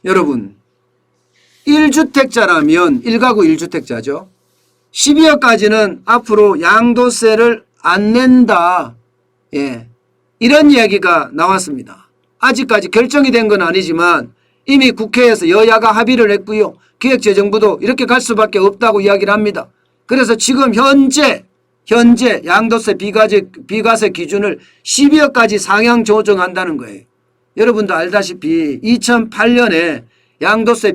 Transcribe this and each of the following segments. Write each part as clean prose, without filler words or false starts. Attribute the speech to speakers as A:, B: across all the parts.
A: 여러분 1주택자라면 1가구 1주택자죠. 12억까지는 앞으로 양도세를 안 낸다. 예, 이런 이야기가 나왔습니다. 아직까지 결정이 된 건 아니지만 이미 국회에서 여야가 합의를 했고요. 기획재정부도 이렇게 갈 수밖에 없다고 이야기를 합니다. 그래서 지금 현재 양도세 비과세 기준을 12억까지 상향 조정한다는 거예요. 여러분도 알다시피 2008년에 양도세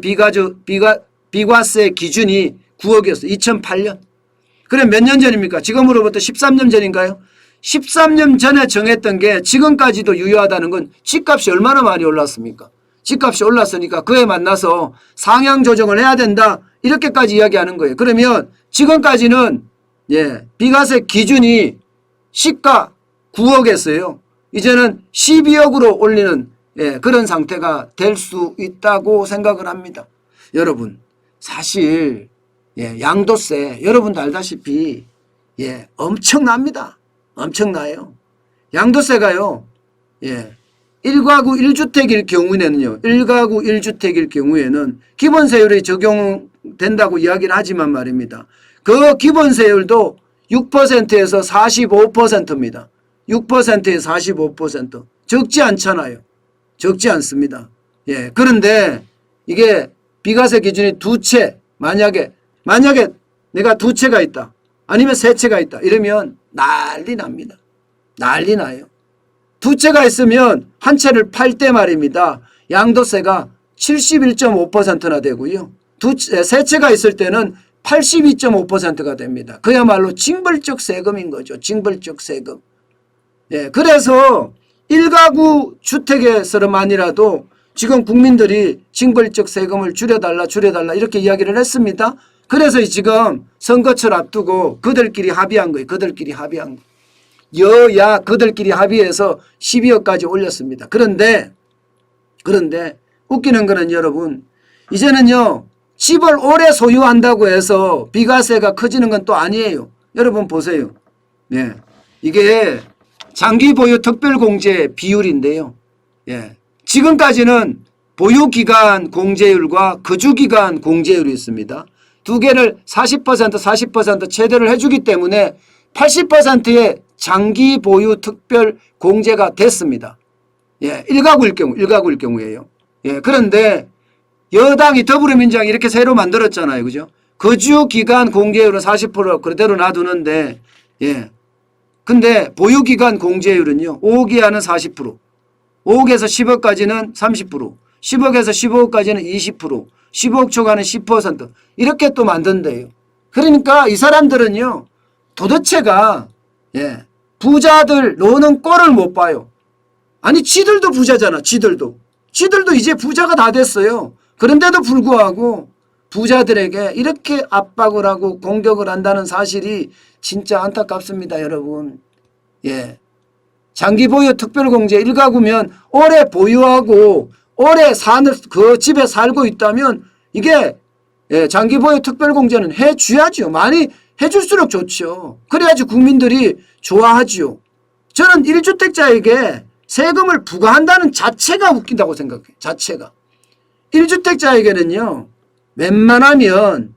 A: 비과세 기준이 9억이었어요. 2008년. 그럼 몇 년 전입니까? 지금으로부터 13년 전인가요? 13년 전에 정했던 게 지금까지도 유효하다는 건 집값이 얼마나 많이 올랐습니까? 집값이 올랐으니까 그에 만나서 상향 조정을 해야 된다. 이렇게까지 이야기하는 거예요. 그러면 지금까지는 비과세 기준이 시가 9억이었어요. 이제는 12억으로 올리는 그런 상태가 될 수 있다고 생각을 합니다. 여러분 사실 양도세 여러분도 알다시피 엄청납니다. 엄청나요. 양도세가요. 1가구 1주택일 경우에는요. 1가구 1주택일 경우에는 기본세율이 적용된다고 이야기를 하지만 말입니다. 그 기본세율도 6%에서 45%입니다. 6%에서 45%. 적지 않잖아요. 적지 않습니다. 그런데 이게 비과세 기준이 두 채 만약에 내가 두 채가 있다. 아니면 세 채가 있다. 이러면 난리 납니다. 난리 나요. 두 채가 있으면 한 채를 팔 때 말입니다. 양도세가 71.5%나 되고요. 세 채가 있을 때는 82.5%가 됩니다. 그야말로 징벌적 세금인 거죠. 징벌적 세금. 그래서 1가구 주택에서만이라도 지금 국민들이 징벌적 세금을 줄여달라 이렇게 이야기를 했습니다. 그래서 지금 선거철 앞두고 그들끼리 합의한 거예요. 그들끼리 합의한 거. 여야 그들끼리 합의해서 12억까지 올렸습니다. 그런데 웃기는 거는 여러분 이제는요 집을 오래 소유한다고 해서 비과세가 커지는 건 또 아니에요. 여러분 보세요. 이게 장기 보유 특별공제 비율인데요. 지금까지는 보유기간 공제율과 거주기간 공제율이 있습니다. 두 개를 40% 최대를 해주기 때문에 80%의 장기 보유 특별 공제가 됐습니다. 1가구일 경우에요. 그런데 여당이 더불어민주당이 이렇게 새로 만들었잖아요. 그죠? 거주기간 공제율은 40% 그대로 놔두는데 근데 보유기간 공제율은요. 5억 이하는 40%, 5억에서 10억까지는 30%, 10억에서 15억까지는 20%, 15억 초과는 10% 이렇게 또 만든대요. 그러니까 이 사람들은요. 도대체가 부자들 노는 꼴을 못 봐요. 아니 지들도 부자잖아. 지들도 이제 부자가 다 됐어요. 그런데도 불구하고 부자들에게 이렇게 압박을 하고 공격을 한다는 사실이 진짜 안타깝습니다. 여러분. 장기 보유 특별공제 1가구면 오래 보유하고 오래 사는 그 집에 살고 있다면 이게 장기 보유 특별공제는 해줘야죠. 많이 해줄수록 좋죠. 그래야지 국민들이 좋아하지요. 저는 1주택자에게 세금을 부과한다는 자체가 웃긴다고 생각해요. 자체가. 1주택자에게는요. 웬만하면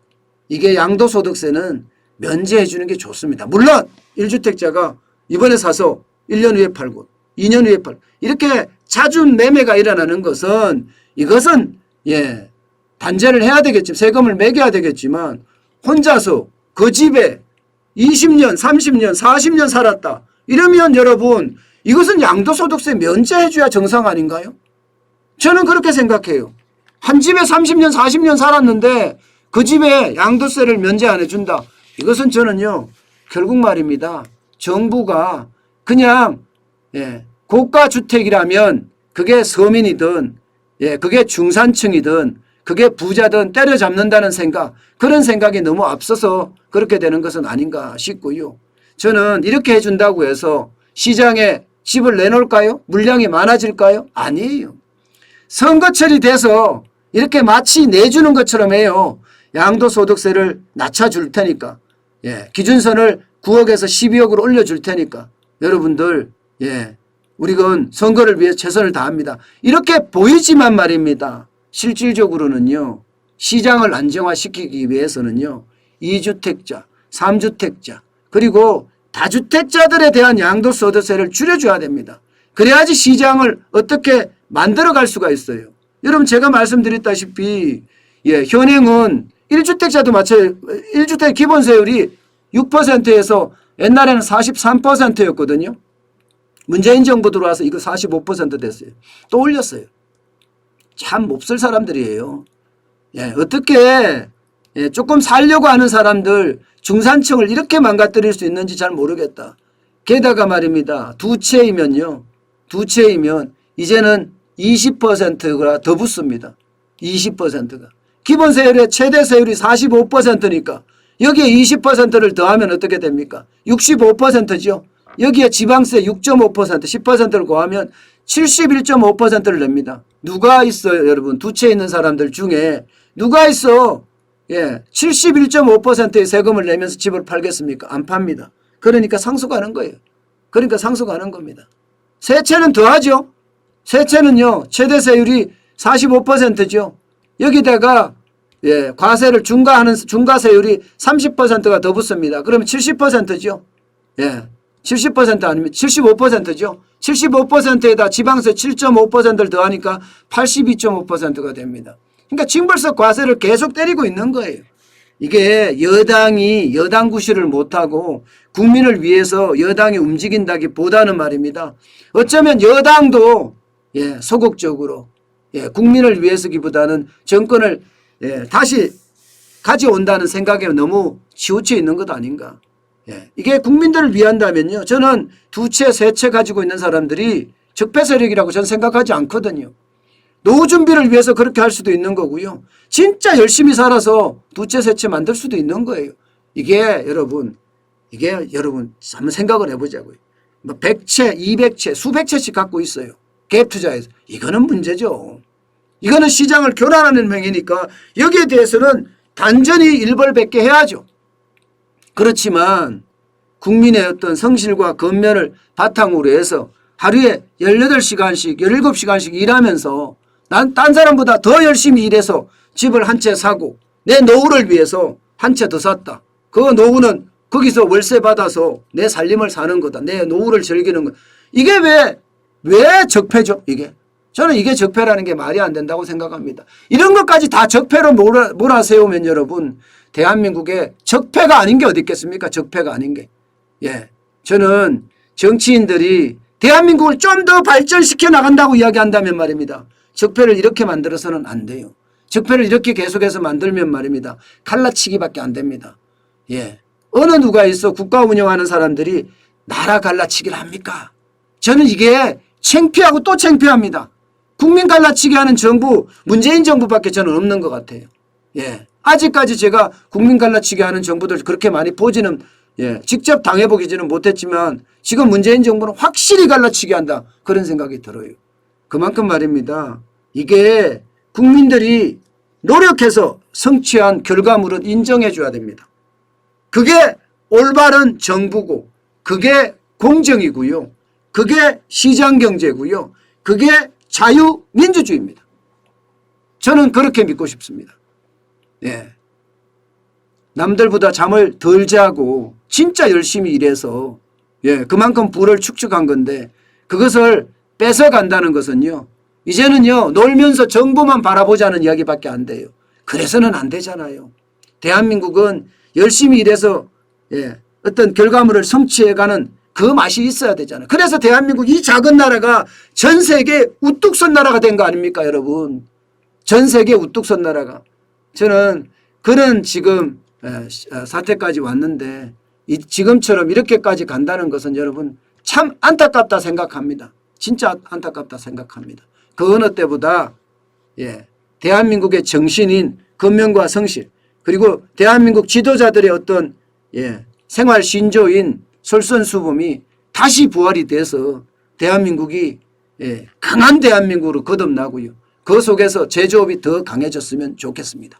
A: 이게 양도소득세는 면제해 주는 게 좋습니다. 물론 1주택자가 이번에 사서 1년 후에 팔고 2년 후에 팔고 이렇게 자주 매매가 일어나는 것은 이것은 단죄를 해야 되겠지만 세금을 매겨야 되겠지만 혼자서 그 집에 20년 30년 40년 살았다. 이러면 여러분 이것은 양도소득세 면제해 줘야 정상 아닌가요? 저는 그렇게 생각해요. 한 집에 30년 40년 살았는데 그 집에 양도세를 면제 안 해준다. 이것은 저는요 결국 말입니다. 정부가 그냥 고가주택이라면 그게 서민이든 그게 중산층이든 그게 부자든 때려잡는다는 생각 그런 생각이 너무 앞서서 그렇게 되는 것은 아닌가 싶고요. 저는 이렇게 해준다고 해서 시장에 집을 내놓을까요? 물량이 많아질까요? 아니에요. 선거철이 돼서 이렇게 마치 내주는 것처럼 해요. 양도소득세를 낮춰줄 테니까 기준선을 9억에서 12억으로 올려줄 테니까 여러분들 우리는 선거를 위해 최선을 다합니다. 이렇게 보이지만 말입니다. 실질적으로는요. 시장을 안정화시키기 위해서는요. 2주택자, 3주택자 그리고 다주택자들에 대한 양도소득세를 줄여줘야 됩니다. 그래야지 시장을 어떻게 만들어갈 수가 있어요. 여러분 제가 말씀드렸다시피 현행은 1주택자도 마찬가지예요. 1주택 기본세율이 6%에서 옛날에는 43%였거든요. 문재인 정부 들어와서 이거 45% 됐어요. 또 올렸어요. 참 몹쓸 사람들이에요. 어떻게 조금 살려고 하는 사람들 중산층을 이렇게 망가뜨릴 수 있는지 잘 모르겠다. 게다가 말입니다. 두 채이면 이제는 20%가 더 붙습니다. 20%가. 기본세율의 최대세율이 45%니까 여기에 20%를 더하면 어떻게 됩니까? 65%죠. 여기에 지방세 6.5% 10%를 더하면 71.5%를 냅니다. 누가 있어요 여러분? 두 채 있는 사람들 중에 누가 있어 71.5%의 세금을 내면서 집을 팔겠습니까? 안 팝니다. 그러니까 상속하는 거예요. 그러니까 상속하는 겁니다. 세 채는 더하죠. 세 채는요 최대세율이 45%죠. 여기다가 과세를 중과세율이 30%가 더 붙습니다. 그러면 70%죠. 70% 아니면 75%죠. 75%에다 지방세 7.5%를 더하니까 82.5%가 됩니다. 그러니까 징벌적 과세를 계속 때리고 있는 거예요. 이게 여당이 여당 구실을 못하고 국민을 위해서 여당이 움직인다기보다는 말입니다. 어쩌면 여당도 소극적으로 국민을 위해서기보다는 정권을 다시 가져온다는 생각에 너무 치우쳐 있는 것 아닌가. 이게 국민들을 위한다면요. 저는 두 채, 세 채 가지고 있는 사람들이 적폐 세력이라고 저는 생각하지 않거든요. 노후 준비를 위해서 그렇게 할 수도 있는 거고요. 진짜 열심히 살아서 두 채, 세 채 만들 수도 있는 거예요. 이게 여러분 한번 생각을 해보자고요. 뭐 100채, 200채, 수백 채씩 갖고 있어요. 갭 투자해서. 이거는 문제죠. 이거는 시장을 교란하는 행위니까 여기에 대해서는 단전히 일벌백계 해야죠. 그렇지만 국민의 어떤 성실과 건면을 바탕으로 해서 하루에 18시간씩 17시간씩 일하면서 난 딴 사람보다 더 열심히 일해서 집을 한 채 사고 내 노후를 위해서 한 채 더 샀다. 그 노후는 거기서 월세 받아서 내 살림을 사는 거다. 내 노후를 즐기는 거. 이게 왜 적폐죠? 이게. 저는 이게 적폐라는 게 말이 안 된다고 생각합니다. 이런 것까지 다 적폐로 몰아세우면 여러분 대한민국에 적폐가 아닌 게 어디 있겠습니까? 적폐가 아닌 게. 저는 정치인들이 대한민국을 좀 더 발전시켜 나간다고 이야기한다면 말입니다. 적폐를 이렇게 만들어서는 안 돼요. 적폐를 이렇게 계속해서 만들면 말입니다. 갈라치기밖에 안 됩니다. 어느 누가 있어 국가 운영하는 사람들이 나라 갈라치기를 합니까? 저는 이게 창피하고 또 창피합니다. 국민 갈라치기 하는 정부 문재인 정부밖에 저는 없는 것 같아요. 아직까지 제가 국민 갈라치기 하는 정부들 그렇게 많이 보지는 직접 당해보기지는 못했지만 지금 문재인 정부는 확실히 갈라치기 한다 그런 생각이 들어요. 그만큼 말입니다. 이게 국민들이 노력해서 성취한 결과물은 인정해 줘야 됩니다. 그게 올바른 정부고 그게 공정이고요. 그게 시장경제고요. 그게 자유민주주의입니다. 저는 그렇게 믿고 싶습니다. 남들보다 잠을 덜 자고 진짜 열심히 일해서 그만큼 부를 축적한 건데 그것을 뺏어간다는 것은요. 이제는요. 놀면서 정부만 바라보자는 이야기밖에 안 돼요. 그래서는 안 되잖아요. 대한민국은 열심히 일해서 어떤 결과물을 성취해가는 그 맛이 있어야 되잖아요. 그래서 대한민국 이 작은 나라가 전 세계 우뚝 선 나라가 된 거 아닙니까 여러분. 전 세계 우뚝 선 나라가. 저는 그런 지금 사태까지 왔는데 지금처럼 이렇게까지 간다는 것은 여러분 참 안타깝다 생각합니다. 진짜 안타깝다 생각합니다. 그 어느 때보다 대한민국의 정신인 건면과 성실 그리고 대한민국 지도자들의 어떤 생활 신조인 솔선수범이 다시 부활이 돼서 대한민국이 강한 대한민국으로 거듭나고요. 그 속에서 제조업이 더 강해졌으면 좋겠습니다.